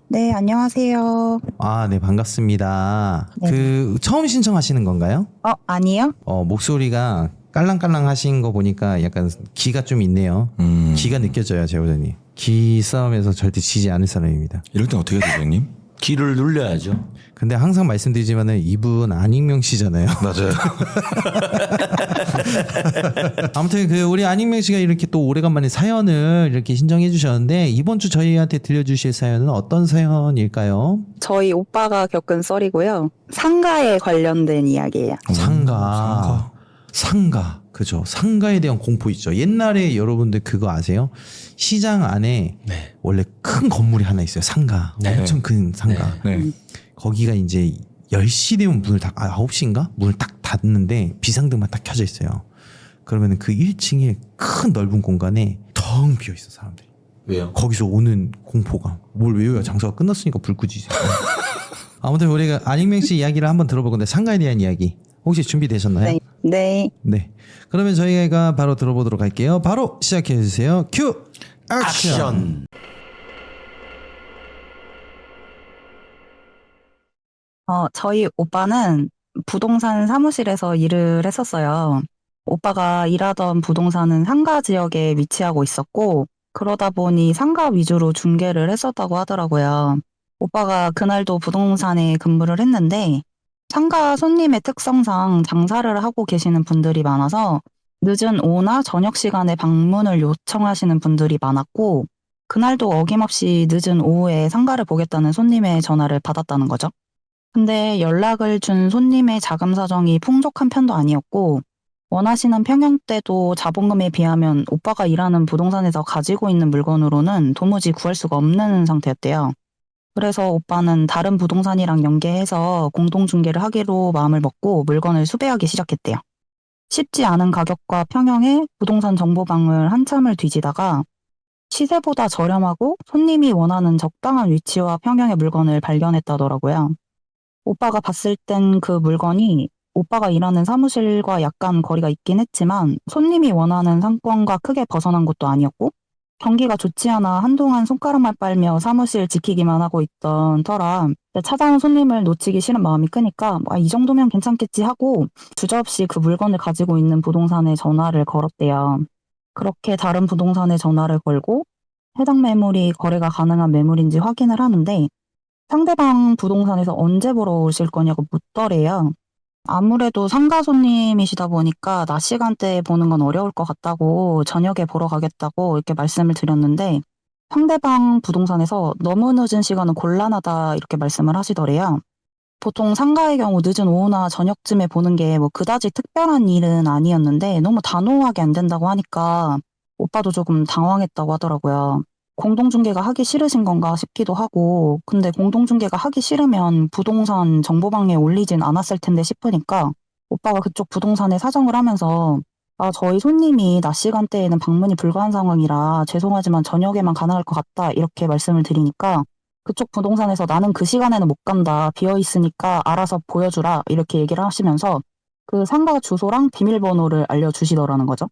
네, 안녕하세요. 네, 반갑습니다. 네. 처음 신청하시는 건가요? 아니요? 목소리가 깔랑깔랑 하신 거 보니까 약간 기가 좀 있네요. 기가 느껴져요, 제보자님. 기 싸움에서 절대 지지 않을 사람입니다. 이럴 땐 어떻게 해야 되죠, 형님? 기를 눌려야죠. 근데 항상 말씀드리지만은 이분 안익명 씨잖아요. 맞아요. 아무튼 우리 안익명 씨가 이렇게 또 오래간만에 사연을 이렇게 신청해 주셨는데 이번 주 저희한테 들려주실 사연은 어떤 사연일까요? 저희 오빠가 겪은 썰이고요. 상가에 관련된 이야기예요. 상가. 그죠. 상가에 대한 공포 있죠. 옛날에 여러분들 그거 아세요? 시장 안에 네. 원래 큰 건물이 하나 있어요. 상가. 네. 엄청 큰 상가. 네. 거기가 이제 10시 되면 문을 9시인가? 문을 딱 닫는데 비상등만 딱 켜져 있어요. 그러면 그 1층에 큰 넓은 공간에 텅 비어 있어, 사람들이. 왜요? 거기서 오는 공포감. 뭘 왜요? 장사가 끝났으니까 불 끄지. 아무튼 우리가 안익명 씨 이야기를 한번 들어볼 건데 상가에 대한 이야기 혹시 준비되셨나요? 네. 네. 네. 그러면 저희가 바로 들어보도록 할게요. 바로 시작해 주세요. 큐! 액션! 저희 오빠는 부동산 사무실에서 일을 했었어요. 오빠가 일하던 부동산은 상가 지역에 위치하고 있었고, 그러다 보니 상가 위주로 중개를 했었다고 하더라고요. 오빠가 그날도 부동산에 근무를 했는데, 상가 손님의 특성상 장사를 하고 계시는 분들이 많아서 늦은 오후나 저녁 시간에 방문을 요청하시는 분들이 많았고, 그날도 어김없이 늦은 오후에 상가를 보겠다는 손님의 전화를 받았다는 거죠. 근데 연락을 준 손님의 자금 사정이 풍족한 편도 아니었고, 원하시는 평형대도 자본금에 비하면 오빠가 일하는 부동산에서 가지고 있는 물건으로는 도무지 구할 수가 없는 상태였대요. 그래서 오빠는 다른 부동산이랑 연계해서 공동중개를 하기로 마음을 먹고 물건을 수배하기 시작했대요. 쉽지 않은 가격과 평형의 부동산 정보방을 한참을 뒤지다가 시세보다 저렴하고 손님이 원하는 적당한 위치와 평형의 물건을 발견했다더라고요. 오빠가 봤을 땐 그 물건이 오빠가 일하는 사무실과 약간 거리가 있긴 했지만 손님이 원하는 상권과 크게 벗어난 것도 아니었고 경기가 좋지 않아 한동안 손가락만 빨며 사무실 지키기만 하고 있던 터라 찾아온 손님을 놓치기 싫은 마음이 크니까 이 정도면 괜찮겠지 하고 주저없이 그 물건을 가지고 있는 부동산에 전화를 걸었대요. 그렇게 다른 부동산에 전화를 걸고 해당 매물이 거래가 가능한 매물인지 확인을 하는데 상대방 부동산에서 언제 보러 오실 거냐고 묻더래요. 아무래도 상가 손님이시다 보니까 낮 시간대에 보는 건 어려울 것 같다고 저녁에 보러 가겠다고 이렇게 말씀을 드렸는데 상대방 부동산에서 너무 늦은 시간은 곤란하다 이렇게 말씀을 하시더래요. 보통 상가의 경우 늦은 오후나 저녁쯤에 보는 게 그다지 특별한 일은 아니었는데 너무 단호하게 안 된다고 하니까 오빠도 조금 당황했다고 하더라고요. 공동중개가 하기 싫으신 건가 싶기도 하고 근데 공동중개가 하기 싫으면 부동산 정보방에 올리진 않았을 텐데 싶으니까 오빠가 그쪽 부동산에 사정을 하면서 저희 손님이 낮 시간대에는 방문이 불가한 상황이라 죄송하지만 저녁에만 가능할 것 같다 이렇게 말씀을 드리니까 그쪽 부동산에서 나는 그 시간에는 못 간다. 비어 있으니까 알아서 보여주라. 이렇게 얘기를 하시면서 그 상가 주소랑 비밀번호를 알려주시더라는 거죠.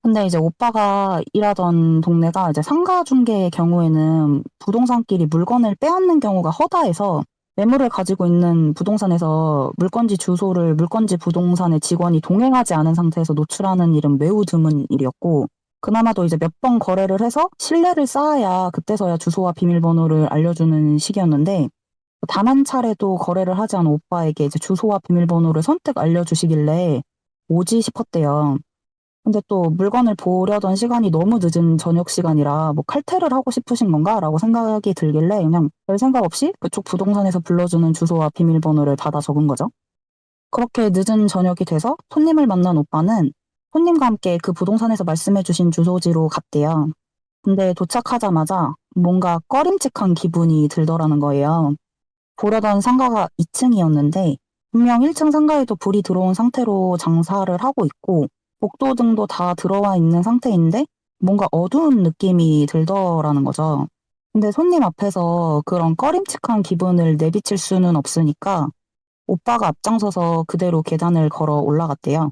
근데 이제 오빠가 일하던 동네가 이제 상가 중개의 경우에는 부동산끼리 물건을 빼앗는 경우가 허다해서 매물을 가지고 있는 부동산에서 물건지 주소를 물건지 부동산의 직원이 동행하지 않은 상태에서 노출하는 일은 매우 드문 일이었고 그나마도 이제 몇 번 거래를 해서 신뢰를 쌓아야 그때서야 주소와 비밀번호를 알려주는 시기였는데 단 한 차례도 거래를 하지 않은 오빠에게 이제 주소와 비밀번호를 선뜻 알려주시길래 오지 싶었대요. 근데 또 물건을 보려던 시간이 너무 늦은 저녁 시간이라 칼퇴를 하고 싶으신 건가라고 생각이 들길래 그냥 별 생각 없이 그쪽 부동산에서 불러주는 주소와 비밀번호를 받아 적은 거죠. 그렇게 늦은 저녁이 돼서 손님을 만난 오빠는 손님과 함께 그 부동산에서 말씀해주신 주소지로 갔대요. 근데 도착하자마자 뭔가 꺼림칙한 기분이 들더라는 거예요. 보려던 상가가 2층이었는데 분명 1층 상가에도 불이 들어온 상태로 장사를 하고 있고 복도등도 다 들어와 있는 상태인데 뭔가 어두운 느낌이 들더라는 거죠. 근데 손님 앞에서 그런 꺼림칙한 기분을 내비칠 수는 없으니까 오빠가 앞장서서 그대로 계단을 걸어 올라갔대요.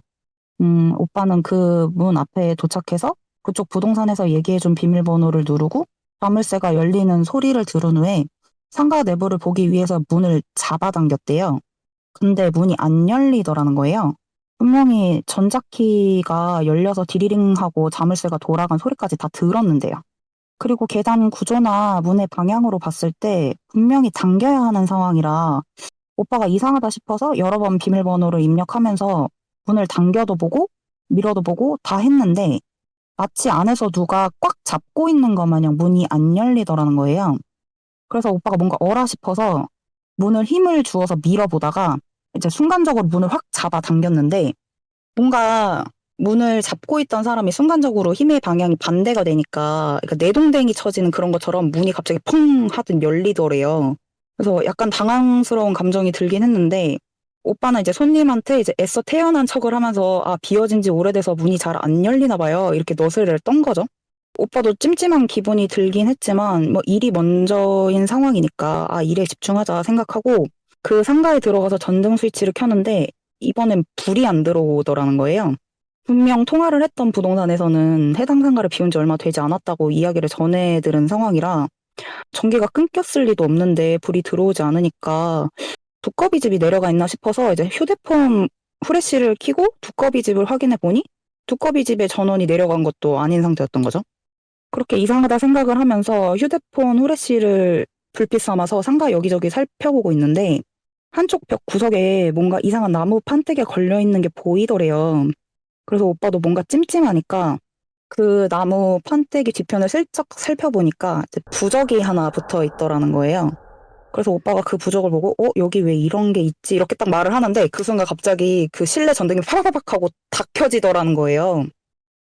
오빠는 그 문 앞에 도착해서 그쪽 부동산에서 얘기해준 비밀번호를 누르고 자물쇠가 열리는 소리를 들은 후에 상가 내부를 보기 위해서 문을 잡아당겼대요. 근데 문이 안 열리더라는 거예요. 분명히 전자키가 열려서 디리링하고 자물쇠가 돌아간 소리까지 다 들었는데요. 그리고 계단 구조나 문의 방향으로 봤을 때 분명히 당겨야 하는 상황이라 오빠가 이상하다 싶어서 여러 번 비밀번호를 입력하면서 문을 당겨도 보고 밀어도 보고 다 했는데 마치 안에서 누가 꽉 잡고 있는 것 마냥 문이 안 열리더라는 거예요. 그래서 오빠가 뭔가 어라 싶어서 문을 힘을 주어서 밀어보다가 이제 순간적으로 문을 확 잡아 당겼는데 뭔가 문을 잡고 있던 사람이 순간적으로 힘의 방향이 반대가 되니까 그러니까 내동댕이 쳐지는 그런 것처럼 문이 갑자기 펑 하듯 열리더래요. 그래서 약간 당황스러운 감정이 들긴 했는데 오빠는 이제 손님한테 이제 애써 태연한 척을 하면서 아 비어진 지 오래돼서 문이 잘 안 열리나 봐요. 이렇게 너스레를 떤 거죠. 오빠도 찜찜한 기분이 들긴 했지만 뭐 일이 먼저인 상황이니까 아 일에 집중하자 생각하고 그 상가에 들어가서 전등 스위치를 켰는데 이번엔 불이 안 들어오더라는 거예요. 분명 통화를 했던 부동산에서는 해당 상가를 비운 지 얼마 되지 않았다고 이야기를 전해 들은 상황이라 전기가 끊겼을 리도 없는데 불이 들어오지 않으니까 두꺼비 집이 내려가 있나 싶어서 이제 휴대폰 후레쉬를 켜고 두꺼비 집을 확인해 보니 두꺼비 집에 전원이 내려간 것도 아닌 상태였던 거죠. 그렇게 이상하다 생각을 하면서 휴대폰 후레쉬를 불빛 삼아서 상가 여기저기 살펴보고 있는데 한쪽 벽 구석에 뭔가 이상한 나무 판때기가 걸려있는 게 보이더래요. 그래서 오빠도 뭔가 찜찜하니까 그 나무 판때기 뒤편을 슬쩍 살펴보니까 이제 부적이 하나 붙어 있더라는 거예요. 그래서 오빠가 그 부적을 보고 여기 왜 이런 게 있지? 이렇게 딱 말을 하는데 그 순간 갑자기 그 실내 전등이 파바바박 하고 다 켜지더라는 거예요.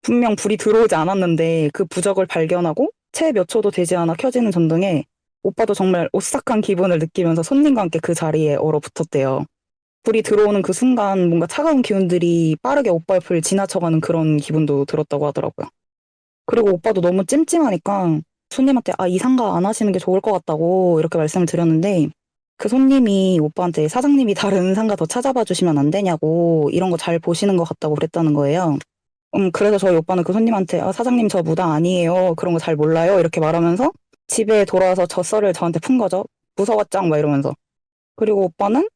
분명 불이 들어오지 않았는데 그 부적을 발견하고 채 몇 초도 되지 않아 켜지는 전등에 오빠도 정말 오싹한 기분을 느끼면서 손님과 함께 그 자리에 얼어붙었대요. 불이 들어오는 그 순간 뭔가 차가운 기운들이 빠르게 오빠 옆을 지나쳐가는 그런 기분도 들었다고 하더라고요. 그리고 오빠도 너무 찜찜하니까 손님한테 이 상가 안 하시는 게 좋을 것 같다고 이렇게 말씀을 드렸는데 그 손님이 오빠한테 사장님이 다른 상가 더 찾아봐 주시면 안 되냐고 이런 거 잘 보시는 것 같다고 그랬다는 거예요. 그래서 저희 오빠는 그 손님한테 사장님 저 무당 아니에요. 그런 거 잘 몰라요. 이렇게 말하면서 집에 돌아와서 젖설을 저한테 푼 거죠. 무서웠짱 막 이러면서. 그리고 오빠는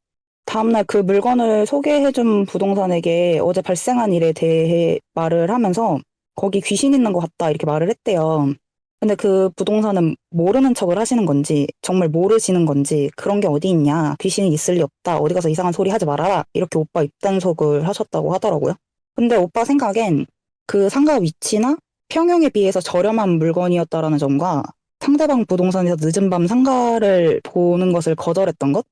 다음날 그 물건을 소개해준 부동산에게 어제 발생한 일에 대해 말을 하면서 거기 귀신 있는 것 같다 이렇게 말을 했대요. 근데 그 부동산은 모르는 척을 하시는 건지 정말 모르시는 건지 그런 게 어디 있냐 귀신이 있을 리 없다 어디 가서 이상한 소리 하지 말아라 이렇게 오빠 입단속을 하셨다고 하더라고요. 근데 오빠 생각엔 그 상가 위치나 평형에 비해서 저렴한 물건이었다라는 점과 상대방 부동산에서 늦은 밤 상가를 보는 것을 거절했던 것?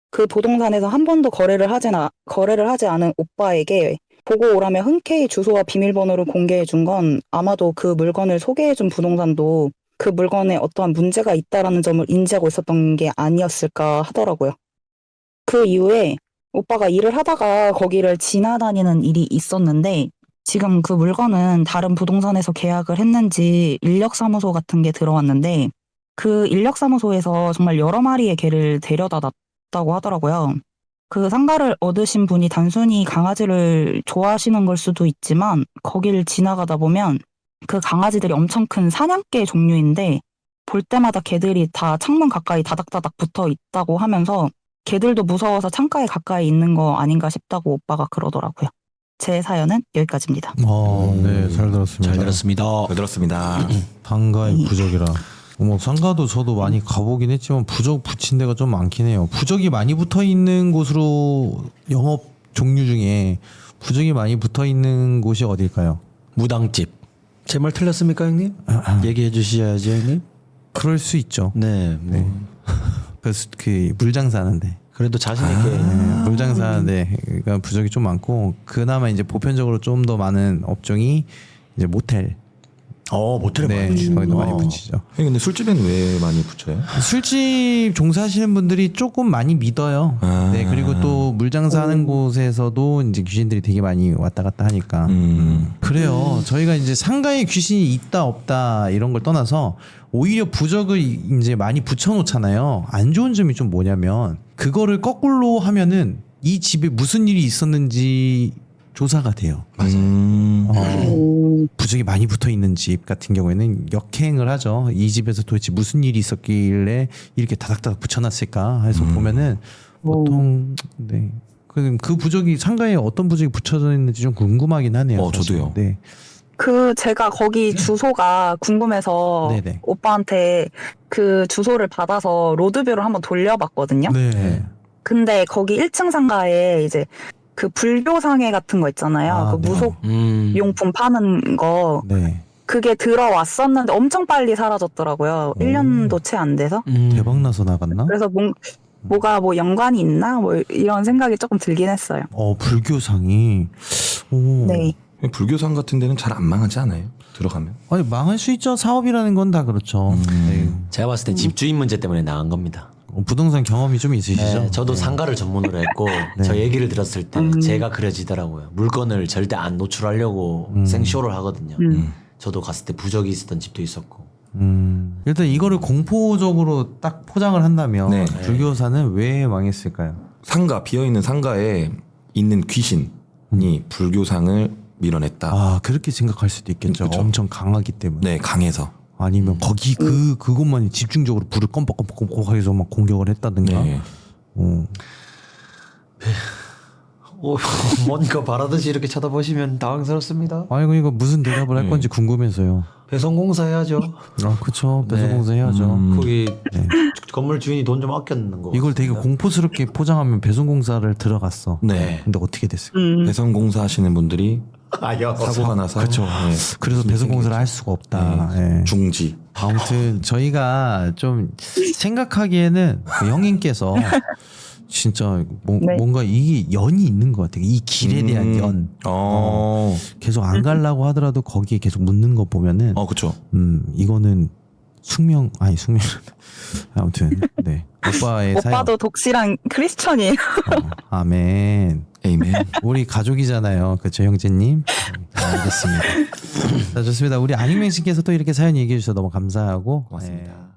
그 부동산에서 한 번도 거래를 하지 않은 오빠에게 보고 오라며 흔쾌히 주소와 비밀번호를 공개해 준 건 아마도 그 물건을 소개해 준 부동산도 그 물건에 어떠한 문제가 있다라는 점을 인지하고 있었던 게 아니었을까 하더라고요. 그 이후에 오빠가 일을 하다가 거기를 지나다니는 일이 있었는데 지금 그 물건은 다른 부동산에서 계약을 했는지 인력사무소 같은 게 들어왔는데 그 인력사무소에서 정말 여러 마리의 개를 데려다 놨다고 하더라고요. 그 상가를 얻으신 분이 단순히 강아지를 좋아하시는 걸 수도 있지만 거기를 지나가다 보면 그 강아지들이 엄청 큰 사냥개 종류인데 볼 때마다 개들이 다 창문 가까이 다닥다닥 붙어 있다고 하면서 개들도 무서워서 창가에 가까이 있는 거 아닌가 싶다고 오빠가 그러더라고요. 제 사연은 여기까지입니다. 네, 잘 들었습니다. 잘 들었습니다. 잘 들었습니다. 상가의 부적이라. 상가도 저도 많이 가보긴 했지만 부적 붙인 데가 좀 많긴 해요. 부적이 많이 붙어 있는 곳으로 영업 종류 중에 부적이 많이 붙어 있는 곳이 어딜까요? 무당집. 제 말 틀렸습니까, 형님? 얘기해 주셔야죠, 형님. 그럴 수 있죠. 네. 그래서 그 물장사하는데. 그래도 자신 있게. 물장사하는데 그러니까 부적이 좀 많고 그나마 이제 보편적으로 좀 더 많은 업종이 이제 모텔. 모텔에 네, 많이 붙이죠. 거기도 많이 붙이죠. 근데 술집에는 왜 많이 붙여요? 술집 종사하시는 분들이 조금 많이 믿어요. 네, 그리고 또 물장사하는 곳에서도 이제 귀신들이 되게 많이 왔다 갔다 하니까. 그래요. 저희가 이제 상가에 귀신이 있다 없다 이런 걸 떠나서 오히려 부적을 이제 많이 붙여놓잖아요. 안 좋은 점이 좀 뭐냐면 그거를 거꾸로 하면은 이 집에 무슨 일이 있었는지 조사가 돼요. 오. 부적이 많이 붙어 있는 집 같은 경우에는 역행을 하죠. 이 집에서 도대체 무슨 일이 있었길래 이렇게 다닥다닥 붙여놨을까 해서 보면은 보통 네. 그 부적이 상가에 어떤 부적이 붙여져 있는지 좀 궁금하긴 하네요. 사실. 저도요. 네. 제가 거기 주소가 궁금해서 네네. 오빠한테 그 주소를 받아서 로드뷰를 한번 돌려봤거든요. 네. 근데 거기 1층 상가에 이제 그 불교상회 같은 거 있잖아요. 아, 그 네. 무속 용품 파는 거. 네. 그게 들어왔었는데 엄청 빨리 사라졌더라고요. 1년도 채 안 돼서. 대박 나서 나갔나? 그래서 뭐가 뭐 연관이 있나? 뭐 이런 생각이 조금 들긴 했어요. 불교상이. 오. 네. 불교상 같은 데는 잘 안 망하지 않아요? 들어가면. 아니, 망할 수 있죠. 사업이라는 건 다 그렇죠. 네. 제가 봤을 땐 집주인 문제 때문에 나간 겁니다. 부동산 경험이 좀 있으시죠? 네, 저도 상가를 전문으로 했고 저 얘기를 들었을 때 제가 그려지더라고요. 물건을 절대 안 노출하려고 생쇼를 하거든요. 저도 갔을 때 부적이 있었던 집도 있었고. 일단 이거를 공포적으로 딱 포장을 한다면 네. 불교사는 왜 망했을까요? 상가, 비어있는 상가에 있는 귀신이 불교상을 밀어냈다. 아, 그렇게 생각할 수도 있겠죠. 그쵸. 엄청 강하기 때문에. 네, 강해서. 아니면 거기 그것만 집중적으로 불을 껌뻑껌뻑껌뻑 해서 막 공격을 했다든가. 네. 뭔가 바라듯이 이렇게 쳐다보시면 당황스럽습니다. 아이고 이거 무슨 대답을 할 건지 궁금해서요. 배송공사 해야죠. 아, 그렇죠. 배송공사 해야죠. 거기 건물 주인이 돈 좀 아꼈는 거. 이걸 되게 공포스럽게 포장하면 배송공사를 들어갔어. 네. 근데 어떻게 됐을까? 배선공사 하시는 분들이 아야. 사고가 나서 그렇죠. 네. 그래서 배송공사를 할 수가 없다. 예. 중지. 아무튼 저희가 좀 생각하기에는 그 형님께서 진짜 네. 뭔가 이게 연이 있는 것 같아요. 이 길에 대한 연. 계속 안 가려고 하더라도 거기에 계속 묻는 거 보면은 그렇죠. 이거는 숙명 아무튼 네. 오빠의 오빠도 독실한 크리스천이에요. 아멘. 에이멘. 우리 가족이잖아요. 그렇죠, 형제님. 알겠습니다. 자, 좋습니다. 우리 안익명 씨께서 또 이렇게 사연 얘기해 주셔서 너무 감사하고 고맙습니다. 네.